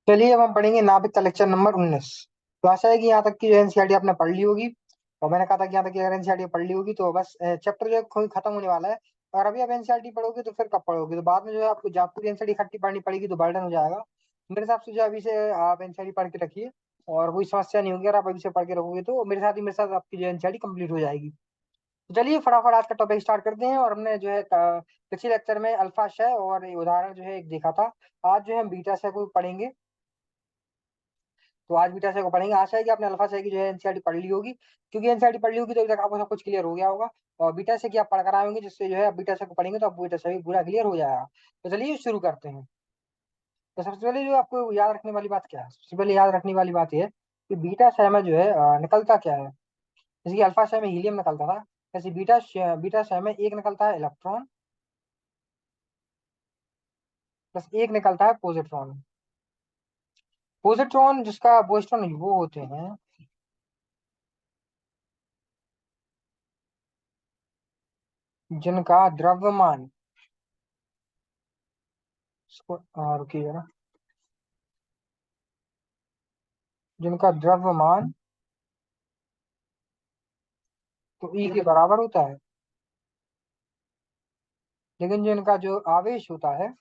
चलिए अब हम पढ़ेंगे नाभिक का लेक्चर नंबर 19। तो आशा है कि यहाँ तक की जो एनसीईआरटी आपने पढ़ ली होगी। और मैंने कहा था कि यहाँ तक की अगर एनसीईआरटी पढ़ ली होगी तो बस चैप्टर जो है खत्म होने वाला है। और अभी आप एनसीईआरटी पढ़ोगे तो फिर कब पढ़ोगे, तो बाद में जो है आपको जब पूरी एनसीईआरटी इकट्ठी पढ़नी पड़ेगी तो बर्डन हो जाएगा। तो मेरे हिसाब से जो है अभी से आप एनसीईआरटी पढ़ के रखिए। और कोई समस्या नहीं होगी अगर आप अभी से पढ़ के रखोगे तो मेरे साथ आपकी जो एनसीईआरटी कंप्लीट हो जाएगी। तो चलिए फटाफट आज का टॉपिक स्टार्ट करते हैं। और हमने जो है पिछले लेक्चर में अल्फा शय और ये उदाहरण जो है एक देखा था। आज जो है हम बीटा शय को पढ़ेंगे। तो आज बीटा से को पढ़ेंगे। आशा है कि आपने अल्फा से की जो है एनसीईआरटी पढ़ ली होगी, क्योंकि एनसीईआरटी पढ़ ली होगी तो अभी तक आपको सब कुछ क्लियर हो गया होगा। और बीटा से की आप पढ़ कर आएंगे, जिससे जो है आप बीटा से को पढ़ेंगे तो आप बीटा से भी पूरा क्लियर हो जाएगा। तो चलिए शुरू करते हैं। तो सबसे पहले जो आपको याद रखने वाली बात क्या है, सबसे पहले याद रखने वाली बात यह है कि बीटा शय में जो है निकलता क्या है। जैसे कि अल्फा शय में हीलियम निकलता था, जैसे बीटा शय में एक निकलता है इलेक्ट्रॉन, प्लस एक निकलता है पॉजिट्रॉन। पॉजिट्रॉन जिसका बोस्टन वो होते हैं जिनका द्रव्यमान, इसको रुकिए जरा, जिनका द्रव्यमान तो ई के बराबर होता है, लेकिन जो इनका जो आवेश होता है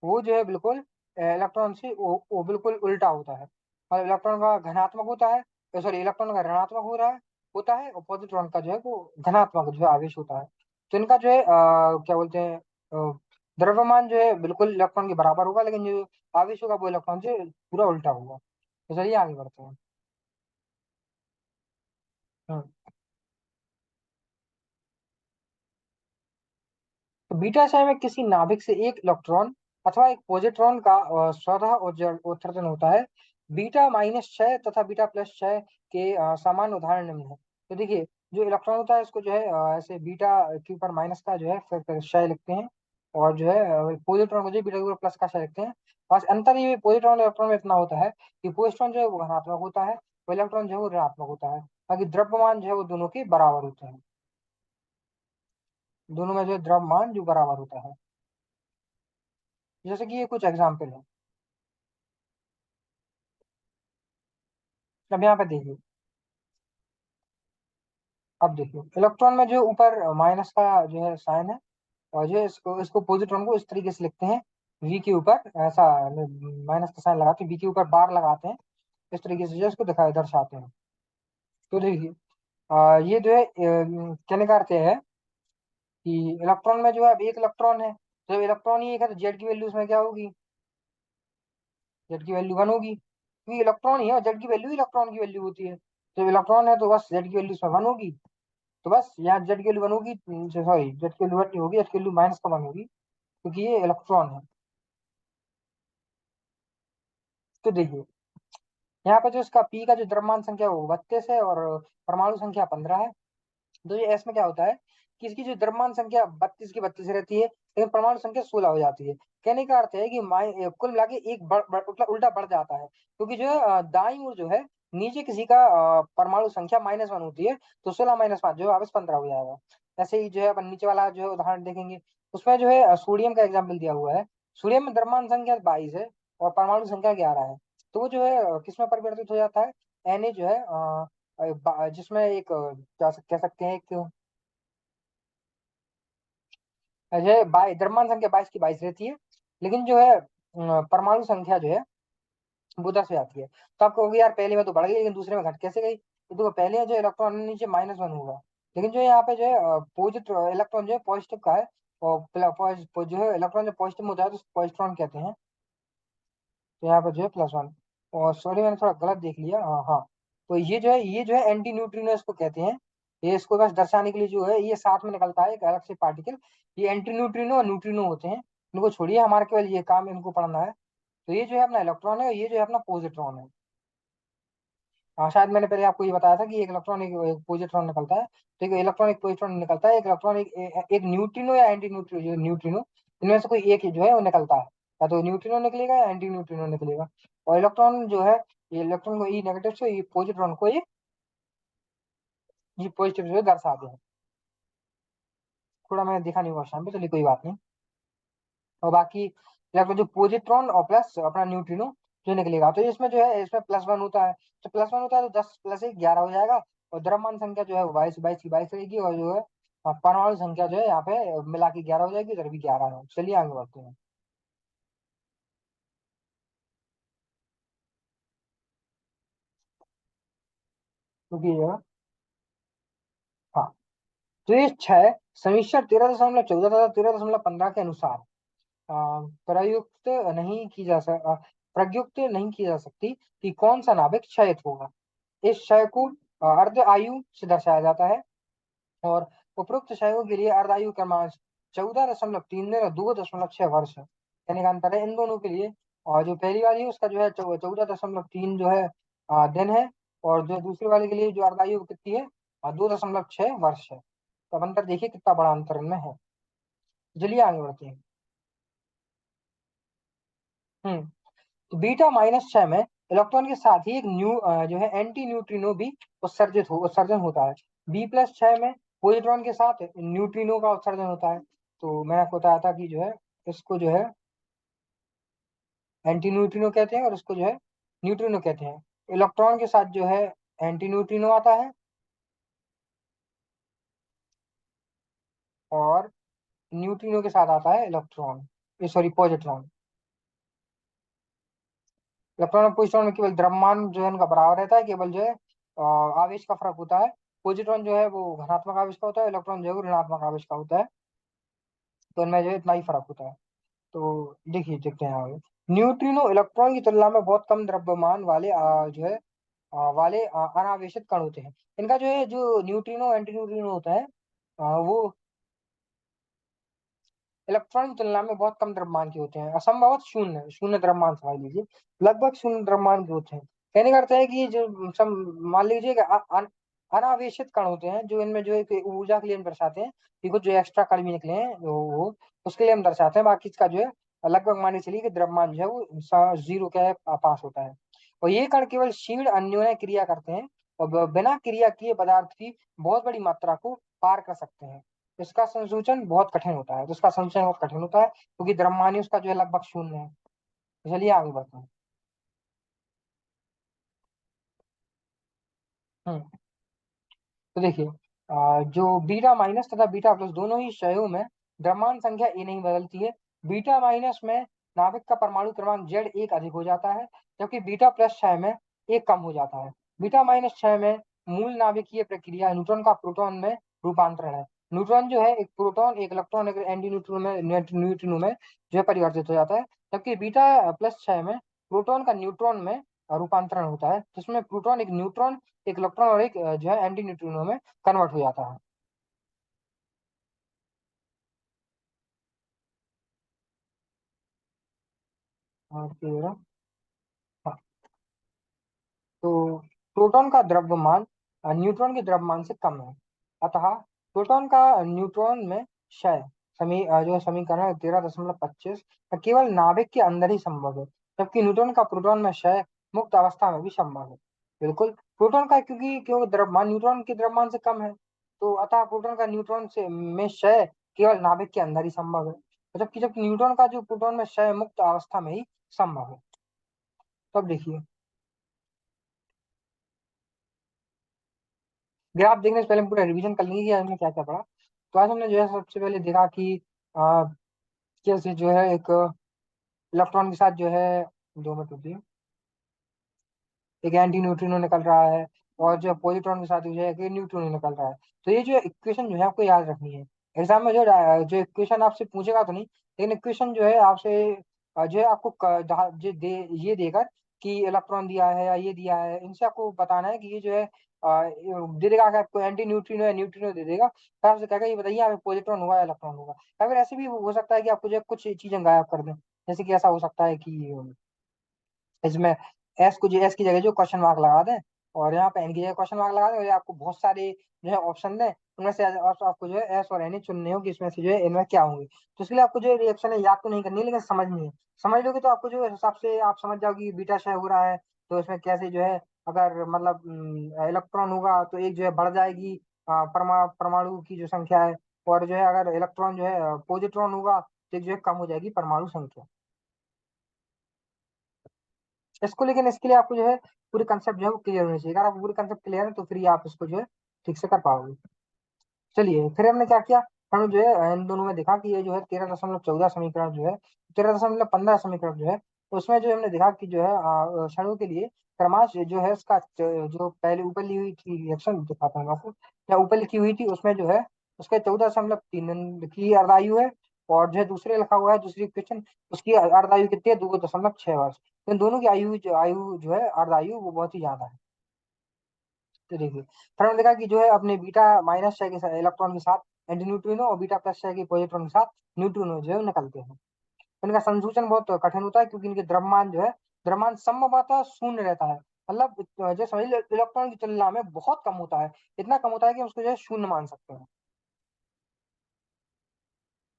वो जो है बिल्कुल इलेक्ट्रॉन से वो बिल्कुल उल्टा होता है। और इलेक्ट्रॉन का घनात्मक होता है, सॉरी इलेक्ट्रॉन का ऋणात्मक हो रहा है होता है, और पॉजिट्रॉन का जो है वो धनात्मक जो है आवेश होता है। तो इनका जो है क्या बोलते हैं द्रव्यमान जो है बिल्कुल इलेक्ट्रॉन के बराबर होगा, लेकिन जो आवेश होगा वो इलेक्ट्रॉन से पूरा उल्टा होगा। तो चलिए आगे बढ़ते हैं। हम्म। तो बीटा क्षय में किसी नाभिक से एक इलेक्ट्रॉन अथवा एक पॉजिट्रॉन का स्वतः उत्सर्जन होता है। बीटा माइनस क्षय तथा बीटा प्लस क्षय के सामान्य उदाहरण निम्न है। तो देखिए, जो इलेक्ट्रॉन होता है इसको जो है ऐसे बीटा के ऊपर माइनस का जो है फिर क्षय लिखते हैं। और जो है पॉजिट्रॉन को जो है बीटा के ऊपर प्लस का क्षय लिखते हैं। बस अंतर ये पॉजिट्रॉन और इलेक्ट्रॉन में इतना होता है कि पॉजिट्रॉन जो है वो धनात्मक होता है, और इलेक्ट्रॉन जो है वो ऋणात्मक होता है। बाकी द्रव्यमान जो है वो दोनों के बराबर होते हैं। दोनों में जो है द्रव्यमान जो बराबर होता है। जैसे कि ये कुछ एग्जाम्पल है। अब यहाँ पे देखिए, अब देखिए इलेक्ट्रॉन में जो ऊपर माइनस का जो है साइन है, और जो इसको पॉजिट्रॉन को इस तरीके से लिखते हैं। वी के ऊपर ऐसा माइनस का साइन लगाते हैं, वी के ऊपर बार लगाते हैं, इस तरीके से जो है इसको दिखाई दर्शाते हैं। तो देखिए ये जो है कहने का अर्थ है कि इलेक्ट्रॉन में जो है अब एक इलेक्ट्रॉन है, जब इलेक्ट्रॉन ही एक है तो जेड की वैल्यू उसमें क्या होगी, जेड की वैल्यू वन होगी, क्योंकि इलेक्ट्रॉन ही है और जेड की वैल्यू इलेक्ट्रॉन की वैल्यू होती है। जब इलेक्ट्रॉन है तो बस जेड की वैल्यू उसमें वन होगी। तो बस यहाँ जेड की वैल्यू वन होगी, सॉरी जेड की वैल्यू वन नहीं होगी, जेड की वैल्यू माइनस का वन होगी, क्योंकि ये इलेक्ट्रॉन है। तो देखिए यहाँ पे जो इसका पी का जो द्रव्यमान संख्या है वो 32 है, और परमाणु संख्या 15 है। तो ये इसमें क्या होता है कि इसकी जो द्रव्यमान संख्या 32 की 32 रहती है, लेकिन परमाणु संख्या 16 हो जाती है। कहने का अर्थ है कि कुल मिला के एक उल्टा बढ़ जाता है, क्योंकि जो है दाईं ओर जो है नीचे किसी का परमाणु संख्या -1 होती है, तो 16 - 5 जो है वापस 15 हो जाएगा। ऐसे ही जो है अपन नीचे वाला जो है उदाहरण देखेंगे, उसमें जो है सोडियम का एग्जाम्पल दिया हुआ है। सोडियम में द्रव्यमान संख्या 22 है और परमाणु संख्या 11 है। तो वो जो है किसमें परिवर्तित हो जाता है, Na जो है जिसमें एक कह सकते हैं एक जो है द्रव्यमान संख्या 22 की 22 रहती है, लेकिन जो है परमाणु संख्या जो है वो 10 हो जाती है। तो आपको होगी यार पहले में तो बढ़ गई लेकिन दूसरे में घट कैसे गई, तो देखो पहले जो इलेक्ट्रॉन नीचे -1 होगा, लेकिन जो यहाँ पे जो है पॉजिटिव इलेक्ट्रॉन जो है पॉजिटिव का है, और जो है इलेक्ट्रॉन जो पॉजिटिव में होता है तो पॉजिट्रॉन कहते हैं। तो यहाँ पर जो है +1। और सॉरी मैंने थोड़ा गलत देख लिया, हाँ हाँ। तो ये जो है एंटी न्यूट्रिनो इसको कहते हैं। ये इसको बस दर्शाने के लिए जो है ये साथ में निकलता है एक अलग से पार्टिकल। ये एंटी न्यूट्रिनो और न्यूट्रिनो होते हैं, इनको छोड़िए, हमारे केवल ये काम इनको पढ़ना है। तो ये जो है अपना इलेक्ट्रॉन है और ये जो है अपना पॉजिट्रॉन है। हाँ शायद मैंने पहले आपको ये बताया था कि एक इलेक्ट्रॉन एक पॉजिट्रॉन निकलता है, तो एक इलेक्ट्रॉन एक पॉजिट्रॉन निकलता है, एक इलेक्ट्रॉन एक न्यूट्रिनो या एंटी न्यूट्रिनो न्यूट्रिनो, इनमें से कोई एक ही जो है वो निकलता है। या तो न्यूट्रिनो निकलेगा या एंटी न्यूट्रिनो निकलेगा। और इलेक्ट्रॉन जो है ये इलेक्ट्रॉन को ई नेगेटिव से, ये पॉजिट्रॉन को ये पॉजिटिव से दर्शाते हैं। थोड़ा मैंने देखा नहीं हुआ शाम पे, चलिए कोई बात नहीं। और बाकी इलेक्ट्रॉन जो पॉजिट्रॉन और प्लस अपना न्यूट्रिनो जो निकलेगा, तो इसमें जो है इसमें +1 होता है। तो +1 होता है तो 10 + 1 11 हो जाएगा। और द्रव्यमान संख्या जो है वो 22 22 की 22 रहेगी, और जो है परमाणु संख्या जो है यहाँ पे मिला के 11 हो जाएगी, उधर भी 11 है। चलिए आगे बढ़ते हैं। क्योंकि ये हाँ, तो ये छह समीक्षण 13.14 तथा 13.15 के अनुसार प्रयुक्त नहीं की जा सक प्रयुक्त नहीं की जा सकती कि कौन सा नाभिक क्षयित होगा। इस क्षय को अर्ध आयु से दर्शाया जाता है। और उपरोक्त क्षयों के लिए अर्ध आयु क्रमांक 14.3 और 2.6 वर्ष है। यानी कि अंतर है इन दोनों के लिए। और जो पहली वाली है उसका जो है 14.3 जो है दिन है। और जो दूसरी वाले के लिए जो अर्ध आयु कितनी है, 2.6 वर्ष है। तो अब अंतर देखिए कितना बड़ा अंतर इनमें है। चलिए आगे बढ़ते हैं। हम्म तो β-6 में इलेक्ट्रॉन के साथ ही एक जो है एंटी न्यूट्रिनो भी उत्सर्जन होता है। B+6 में पॉजिट्रॉन के साथ न्यूट्रिनो का उत्सर्जन होता है। तो मैंने आपको बताया था कि जो है इसको जो है एंटी न्यूट्रिनो कहते हैं, और इसको जो है न्यूट्रिनो कहते हैं। इलेक्ट्रॉन के साथ जो है एंटी न्यूट्रिनो आता है, और न्यूट्रिनो के साथ आता है इलेक्ट्रॉन, ये सॉरी पॉजिट्रॉन। इलेक्ट्रॉन और पॉजिट्रॉन में केवल द्रव्यमान जो है उनका बराबर रहता है, केवल जो है आवेश का फर्क होता है। पॉजिट्रॉन जो है वो धनात्मक आवेश का होता है, इलेक्ट्रॉन जो है वो ऋणात्मक आवेश का होता है। तो इनमें जो है इतना ही फर्क होता है। तो देखिए देखते हैं आगे। न्यूट्रिनो इलेक्ट्रॉन की तुलना में बहुत कम द्रव्यमान वाले जो है अनावेशित कण होते हैं। इनका जो है जो न्यूट्रिनो एंटी न्यूट्रिनो होता है वो इलेक्ट्रॉन की तुलना में बहुत कम द्रव्यमान के होते हैं। असंभवत शून्य शून्य द्रव्यमान समझ लीजिए, लगभग शून्य द्रव्यमान के होते हैं। कहने का अर्थ है कि जो सम मान लीजिए कि अनावेशित कण होते हैं, जो इनमें जो है कि ऊर्जा के लिए हम दर्शाते हैं कि कुछ जो एक्स्ट्रा कण भी निकले हैं वो उसके लिए हम दर्शाते हैं। बाकी इसका जो है लगभग माननी चलिए कि द्रव्यमान जो है वो 0 के पास होता है। और ये कण केवल क्षीण अन्योन्य क्रिया करते हैं, और बिना क्रिया किए पदार्थ की बहुत बड़ी मात्रा को पार कर सकते हैं। इसका संसूचन बहुत कठिन होता है, तो इसका संसूचन बहुत कठिन होता है क्योंकि द्रव्यमान उसका जो है लगभग शून्य है। तो चलिए आगे बढ़ते हैं। हम्म तो देखिए जो बीटा- तथा बीटा+ दोनों ही क्षयों में द्रव्यमान संख्या ए नहीं बदलती है। बीटा- में नाभिक का परमाणु क्रमांक Z1 अधिक हो जाता है, जबकि बीटा+ क्षय में एक कम हो जाता है। बीटा-क्षय में मूल नाभिकीय प्रक्रिया न्यूट्रॉन का प्रोटॉन में रूपांतरण है। न्यूट्रॉन जो है एक प्रोटॉन एक इलेक्ट्रॉन एक एंटी न्यूट्रिनो में जो है परिवर्तित हो जाता है। जबकि बीटा+ क्षय में प्रोटॉन का न्यूट्रॉन में रूपांतरण होता है, जिसमें प्रोटॉन एक न्यूट्रॉन एक इलेक्ट्रॉन और एक जो है एंटी न्यूट्रिनो में कन्वर्ट हो जाता है। और फिर हाँ, तो प्रोटॉन का द्रव्यमान न्यूट्रॉन के द्रव्यमान से कम है। अतः प्रोटॉन का न्यूट्रॉन में क्षय जो है समीकरण 13.25 केवल नाभिक के अंदर ही संभव है, जबकि न्यूट्रॉन का प्रोटॉन में क्षय मुक्त अवस्था में भी संभव है। बिल्कुल प्रोटॉन का क्योंकि द्रव्यमान न्यूट्रॉन के द्रव्यमान से कम है, तो अतः प्रोटॉन का न्यूट्रॉन से में क्षय केवल नाभिक के अंदर ही संभव है, जबकि न्यूट्रॉन का जो प्रोटॉन में क्षय मुक्त अवस्था में ही संभव है। तब देखिए ग्राफ देखने से पहले हम पूरा रिवीजन कर लेंगे कि आज हमने क्या क्या पढ़ा। तो आज हमने जो है सबसे पहले देखा कि आ, कैसे जो है एक इलेक्ट्रॉन के साथ जो है 2 मिनट रुकिए, एक एंटी न्यूट्रिनो निकल रहा है, और जो पॉजिट्रॉन के साथ जो है एक न्यूट्रिनो निकल रहा है। तो ये जो इक्वेशन जो है आपको याद रखनी है। एग्जाम में जो इक्वेशन आपसे पूछेगा तो नहीं, लेकिन इक्वेशन जो है आपसे जो है आपको ये देकर कि इलेक्ट्रॉन दिया है या ये दिया है, इनसे आपको बताना है कि ये जो है दे देगा कि आपको एंटी न्यूट्रिनो या न्यूट्रिनो दे देगा, फिर आपसे कहेगा ये बताइए आप पॉजिट्रॉन होगा या इलेक्ट्रॉन होगा। या फिर ऐसे भी हो सकता है कि आपको जो है कुछ चीजें गायब कर दें। जैसे कि ऐसा हो सकता है कि इसमें एस की जगह जो क्वेश्चन मार्क लगा दें, और यहाँ पे एन की जगह क्वेश्चन मार्क लगा दें, और ये आपको बहुत सारे जो है ऑप्शन दें, उनमें से आपको जो है एस और एन ही चुनने हो कि इसमें से जो है इनमें क्या होंगे। तो इसके लिए आपको जो रिएक्शन है याद तो नहीं करनी है, लेकिन समझनी है। समझ लोगे तो आपको जो है हिसाब से आप समझ जाओगे कि बीटा क्षय हो रहा है, तो इसमें कैसे जो है अगर मतलब इलेक्ट्रॉन होगा तो एक जो है बढ़ जाएगी परमाणु की जो संख्या है। और जो है अगर इलेक्ट्रॉन जो है पॉजिट्रॉन होगा तो एक जो है कम हो जाएगी परमाणु संख्या। इसको लेकिन इसके लिए आपको जो है पूरी कंसेप्ट जो है वो क्लियर होनी चाहिए। अगर आपको पूरी कंसेप्ट क्लियर है तो फिर ये आप इसको जो है ठीक से कर पाओगे। चलिए फिर हमने क्या किया, हमने जो है इन दोनों में देखा कि ये जो है 13.14 समीकरण जो है, 13.15 समीकरण जो है, उसमें जो हमने देखा कि जो है क्षणों के लिए क्रमांश जो है इसका जो पहले ऊपर ली हुई थी रिएक्शन दिखाता हूँ आपको, या ऊपर लिखी हुई थी उसमें जो है उसके 14.3 की अर्धायु है, और जो है दूसरे लिखा हुआ है दूसरी क्वेश्चन, उसकी अर्धायु कितनी है, 2.6 वर्ष। तो इन दोनों की आयु जो है अर्धायु वो बहुत ही ज्यादा है। तो देखिए फिर हमने देखा कि जो है अपने बीटा माइनस छह के साथ इलेक्ट्रॉन के साथ एंटी न्यूट्रिनो और बीटा प्लस छह के पॉजिट्रॉन के साथ न्यूट्रिनो जो है निकलते हैं। इनका संसूचन बहुत कठिन होता है क्योंकि इनके द्रव्यमान जो है, द्रव्यमान सममात्रा शून्य रहता है, मतलब जो समझ लो इलेक्ट्रॉन की तुलना में बहुत कम होता है, इतना कम होता है कि उसको जो है शून्य मान सकते हैं।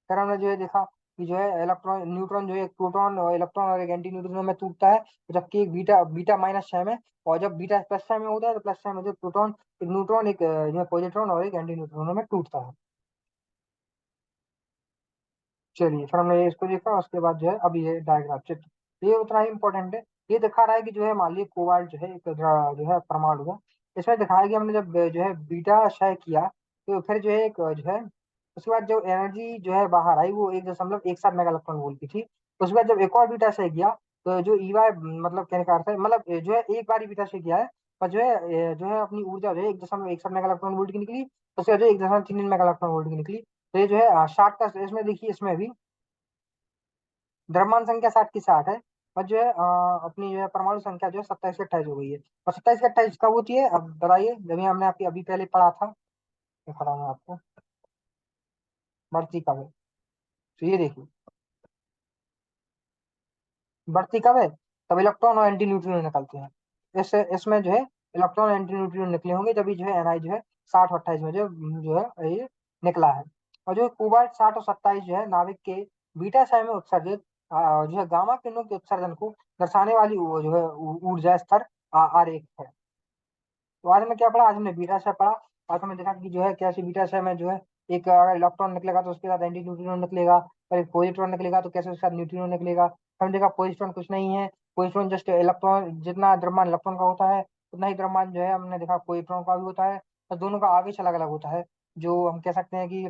फिर हमने जो है देखा कि जो है इलेक्ट्रॉन न्यूट्रॉन जो है एक प्रोटॉन और इलेक्ट्रॉन और एक एंटी न्यूट्रिनो में टूटता है, जबकि एक बीटा बीटा माइनस छह में, और जब बीटा प्लस छह में होता है तो प्लस छह में जो प्रोटॉन एक न्यूट्रॉन एक जो है पॉजिट्रॉन और एक एंटी न्यूट्रिनो में टूटता है। चलिए फिर हमने इसको देखा, उसके बाद जो है अभी ये डायग्राफ चित्र ये उतना ही इंपॉर्टेंट है। ये दिखा रहा है कि जो है मान लीजिए कोबाल्ट जो है एक जो है परमाणु है, इसमें दिखाया कि हमने जब जो है बीटा क्षय किया तो फिर जो है एक जो है उसके बाद जो एनर्जी जो है बाहर आई वो 1.17 मेगा इलेक्ट्रॉन वोल्ट की थी। उसके बाद जब एक और बीटा क्षय किया तो जो ईवाई मतलब कहने का अर्थ है मतलब जो है एक बार ही बीटा क्षय किया है, पर जो है अपनी ऊर्जा जो है 1.61 मेगा इलेक्ट्रॉन वोल्ट की निकली, उसके बाद जो 1.33 मेगा इलेक्ट्रॉन वोल्ट की निकली। तो ये जो है 60 का, इसमें देखिए इसमें भी द्रव्यमान संख्या 60 की 60 है, और जो है अपनी जो है परमाणु संख्या जो है 27 की 28 हो गई है। और 27 की 28 कब होती है अब बताइए, जब ये हमने आपकी अभी पहले पढ़ा था, दिखा रहा हूँ आपको, बढ़ती कब है। तो ये देखिए बढ़ती कब है, तब इलेक्ट्रॉन और एंटी न्यूट्रिनो निकलते हैं। इसमें जो है इलेक्ट्रॉन एंटी न्यूट्रिनो निकले होंगे जब जो है एनआई जो है 60 और 28 में जो है ये निकला है। और जो कोबाल्ट 60 और 27 जो है नाभिक के बीटा क्षय में उत्सर्जित जो है गामा किरणों के उत्सर्जन को दर्शाने वाली वो जो है ऊर्जा स्तर आरेख है। तो आज हमने क्या पढ़ा, आज हमने बीटा से पढ़ा। आज हमने देखा कि जो है कैसे बीटा से में जो है एक अगर इलेक्ट्रॉन निकलेगा तो उसके साथ एंटी न्यूट्रिनो निकलेगा, और एक पॉजिट्रॉन निकलेगा तो कैसे उसके साथ न्यूट्रिनो निकलेगा। हमने देखा पॉजिट्रॉन कुछ नहीं है, पॉजिट्रॉन जस्ट इलेक्ट्रॉन, जितना द्रव्यमान इलेक्ट्रॉन का होता है उतना ही द्रव्यमान जो है हमने देखा पॉजिट्रॉन का भी होता है, और दोनों का आवेश अलग अलग होता है। जो हम कह सकते हैं कि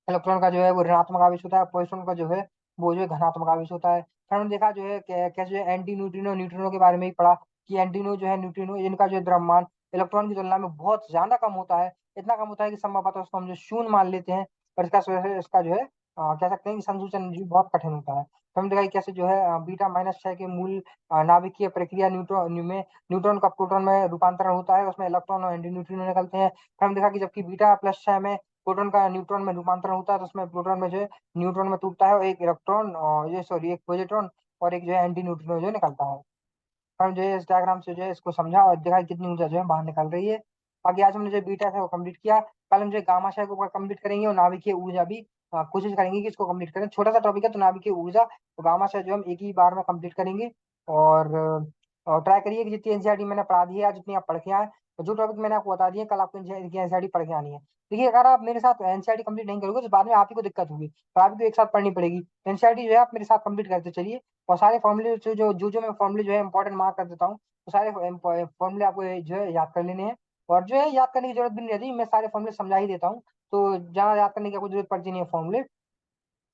इलेक्ट्रॉन का जो है वो ऋणात्मक आवेश होता है, पॉजिट्रॉन का जो है वो जो है धनात्मक आवेश होता है। फिर हमने देखा जो है कैसे जो है एंटी न्यूट्रिनो न्यूट्रिनो के बारे में ही पढ़ा कि एंटीनो जो है न्यूट्रिनो इनका जो है द्रव्यमान इलेक्ट्रॉन की तुलना में बहुत ज्यादा कम होता है, इतना कम होता है कि संभवतः उसको हम जो शून्य मान लेते हैं। और इसका जो है कह सकते हैं कि संसूचन भी बहुत कठिन होता है। तो हम देखा कि कैसे जो है बीटा माइनस छह के मूल नाभिकीय प्रक्रिया न्यूट्रॉन का प्रोटॉन में रूपांतरण होता है, उसमें इलेक्ट्रॉन और एंटी न्यूट्रिनो निकलते हैं। फिर हम देखा कि जबकि बीटा प्लस छह में प्रोटॉन का न्यूट्रॉन में रूपांतरण होता है तो उसमें प्रोटॉन में जो है न्यूट्रॉन में टूटता है, और एक इलेक्ट्रॉन और ये सॉरी एक पॉजिट्रॉन और एक जो है एंटी न्यूट्रिनो जो है निकलता है। हम जो है इस डायग्राम से जो है इसको समझा और देखा कि कितनी ऊर्जा जो है बाहर निकल रही है। बाकी आज हमने जो बीटा है वो कंप्लीट किया, कल हम जो गामा शय को कंप्लीट करेंगे, और नाभिकीय ऊर्जा भी कोशिश करेंगे कि इसको कंप्लीट करें। छोटा सा टॉपिक है तो नाभिकीय ऊर्जा और गामा शय जो हम एक ही बार में कंप्लीट करेंगे। और ट्राई करिए कि जितनी एनसीईआरटी मैंने पढ़ा दी है आज जितनी आप पढ़ के आए, और जो टॉपिक मैंने आपको बता दिए कल आपको एनसीईआरटी पढ़ के आनी है। देखिए अगर आप मेरे साथ एनसीईआरटी कंप्लीट नहीं करोगे तो बाद में आप ही को दिक्कत होगी, तो आप भी एक साथ पढ़नी पड़ेगी। एनसीईआरटी जो है आप मेरे साथ कंप्लीट करते चलिए, और सारे फॉर्मूले जो मैं फॉर्मूले जो है इंपॉर्टेंट मार्क कर देता हूँ, तो सारे फॉर्मूले आपको जो है याद कर लेने हैं। और जो है याद करने की जरूरत भी नहीं रहती, मैं सारे फॉर्मूले समझा ही देता हूँ, तो ज्यादा याद करने की आपको जरूरत पड़ती नहीं है फॉर्मूले।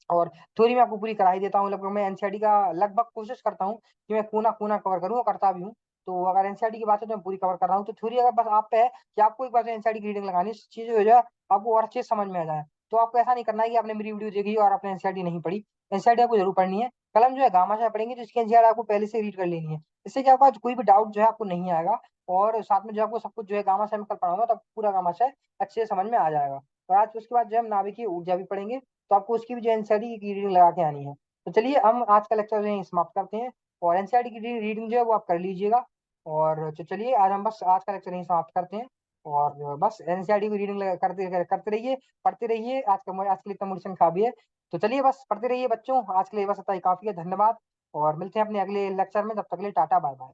और थ्योरी में आपको पूरी करा ही देता हूँ, लगभग मैं एनसीईआरटी का लगभग कोशिश करता हूँ कि मैं कोना कोना कवर करूँ, और करता भी हूँ। तो अगर एनसीईआरटी की बात है तो मैं पूरी कवर कर रहा हूँ। तो थ्योरी अगर बस आप पे है कि आपको एक बार एनसीईआरटी की रीडिंग लगानी, चीज हो जाए आपको और अच्छे से समझ में आ जाए, तो आपको ऐसा नहीं करना है कि आपने मेरी वीडियो देखी और आपने एनसीईआरटी नहीं पढ़ी। एनसीईआरटी आपको जरूर पढ़नी है। कल हम जो है गामा शाह पढ़ेंगे तो इसकी एनसीईआरटी आपको पहले से रीड कर लेनी है, इससे क्या होगा कोई भी डाउट जो है आपको नहीं आएगा। और साथ में जो आपको सब कुछ जो है गामा शाह में कल पढ़ाऊंगा तब पूरा गामा शाह अच्छे से समझ में आ जाएगा। और आज उसके बाद जो है हम नाभिकीय ऊर्जा भी पढ़ेंगे, तो आपको उसकी भी जो एनसीईआरटी की रीडिंग लगा के आनी है। तो चलिए हम आज का लेक्चर यहीं समाप्त करते हैं, और एनसीईआरटी की रीडिंग जो है वो आप कर लीजिएगा। और तो चलिए आज हम बस आज का लेक्चर यहीं समाप्त करते हैं, और बस एनसीईआरटी की रीडिंग करते करते रहिए, पढ़ते रहिए। आज के लिए इतना मोटिवेशन काफी है। तो चलिए बस पढ़ते रहिए बच्चों, आज के लिए बस इतना ही काफी है। धन्यवाद, और मिलते हैं अपने अगले लेक्चर में, तब तक के लिए टाटा बाय बाय।